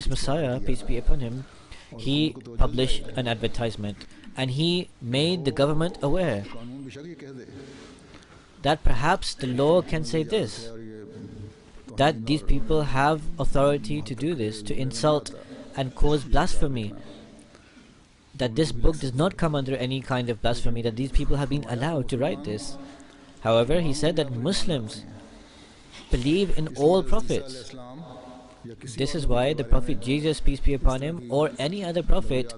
Prophet's Messiah, peace be upon him, he published an advertisement and he made the government aware that perhaps the law can say this, that these people have authority to do this, to insult and cause blasphemy, that this book does not come under any kind of blasphemy, that these people have been allowed to write this. However, he said that Muslims believe in all prophets. This is why the Prophet Jesus, peace be upon him, or any other prophet,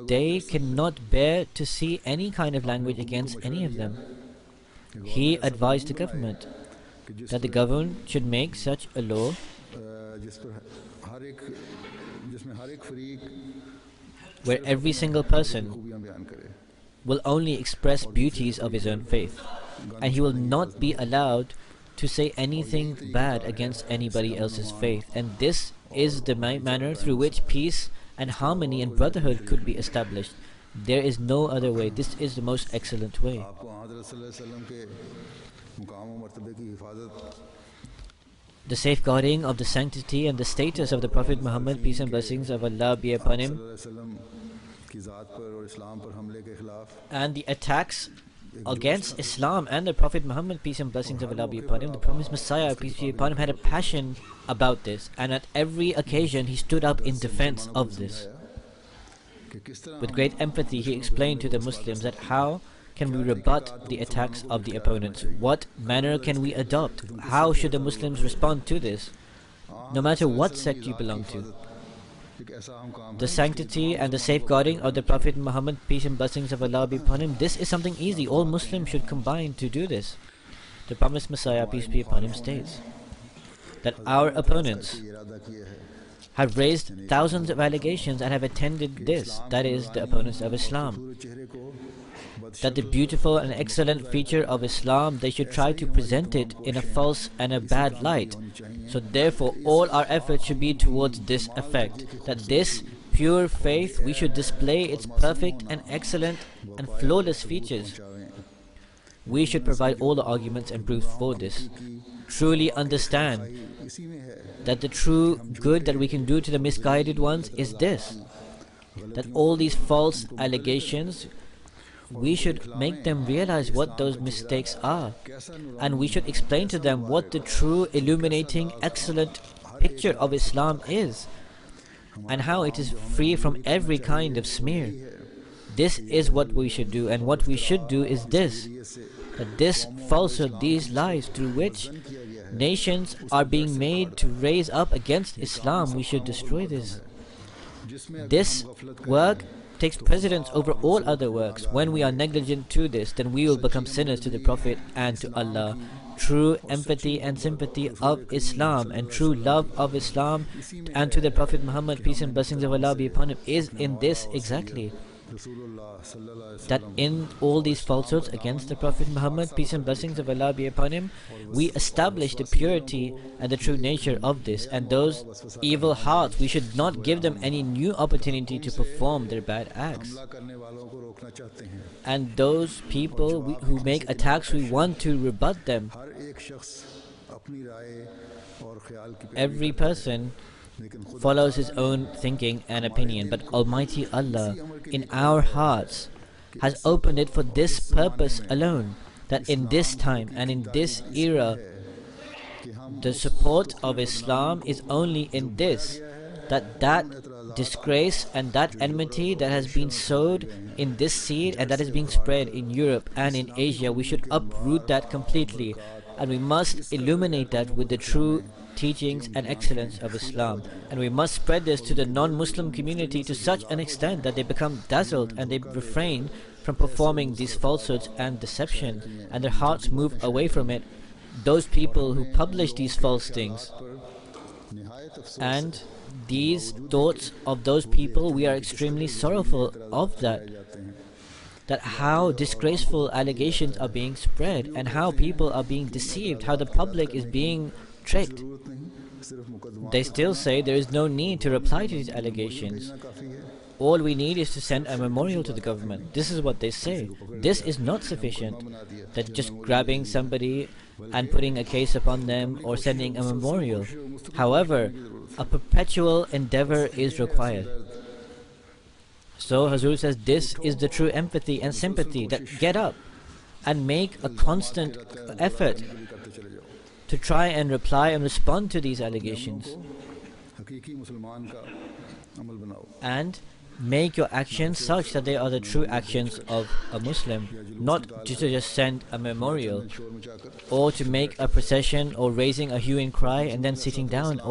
they cannot bear to see any kind of language against any of them. He advised the government that the government should make such a law where every single person will only express beauties of his own faith, and he will not be allowed to say anything bad against anybody else's faith. And this is the manner through which peace and harmony and brotherhood could be established. There is no other way. This is the most excellent way. The safeguarding of the sanctity and the status of the Prophet Muhammad, peace and blessings of Allah be upon him, and the attacks against Islam and the Prophet Muhammad, peace and blessings of Allah be upon him, the promised Messiah, peace be upon him, had a passion about this, and at every occasion he stood up in defense of this. With great empathy he explained to the Muslims that how can we rebut the attacks of the opponents? What manner can we adopt? How should the Muslims respond to this, no matter what sect you belong to? The sanctity and the safeguarding of the Prophet Muhammad, peace and blessings of Allah be upon him, this is something easy. All Muslims should combine to do this. The promised Messiah, peace be upon him, states that our opponents have raised thousands of allegations and have attended this, that is, the opponents of Islam, that the beautiful and excellent feature of Islam, they should try to present it in a false and a bad light. So therefore all our efforts should be towards this effect, that this pure faith, we should display its perfect and excellent and flawless features. We should provide all the arguments and proofs for this. Truly understand that the true good that we can do to the misguided ones is this, that all these false allegations, we should make them realize what those mistakes are, and we should explain to them what the true illuminating excellent picture of Islam is, and how it is free from every kind of smear. This is what we should do, and what we should do is this, that this falsehood, these lies through which nations are being made to raise up against Islam, we should destroy this. This work takes precedence over all other works. When we are negligent to this, then we will become sinners to the Prophet and to Allah. True empathy and sympathy of Islam and true love of Islam and to the Prophet Muhammad, peace and blessings of Allah be upon him, is in this exactly, that in all these falsehoods against the Prophet Muhammad, peace and blessings of Allah be upon him, we establish the purity and the true nature of this, and those evil hearts, we should not give them any new opportunity to perform their bad acts. And those people who make attacks, we want to rebut them. Every person follows his own thinking and opinion, but Almighty Allah in our hearts has opened it for this purpose alone, that in this time and in this era the support of Islam is only in this, that disgrace and that enmity that has been sowed in this seed and that is being spread in Europe and in Asia, we should uproot that completely, and we must illuminate that with the true teachings and excellence of Islam, and we must spread this to the non-Muslim community to such an extent that they become dazzled and they refrain from performing these falsehoods and deception, and their hearts move away from it. Those people who publish these false things and these thoughts of those people, we are extremely sorrowful of that how disgraceful allegations are being spread and how people are being deceived, how the public is being tricked. They still say there is no need to reply to these allegations. All we need is to send a memorial to the government. This is what they say. This is not sufficient, that just grabbing somebody and putting a case upon them or sending a memorial. However, a perpetual endeavor is required. So Hazur says this is the true empathy and sympathy, that get up and make a constant effort to try and reply and respond to these allegations, and make your actions such that they are the true actions of a Muslim, not to just send a memorial or to make a procession or raising a hue and cry and then sitting down, or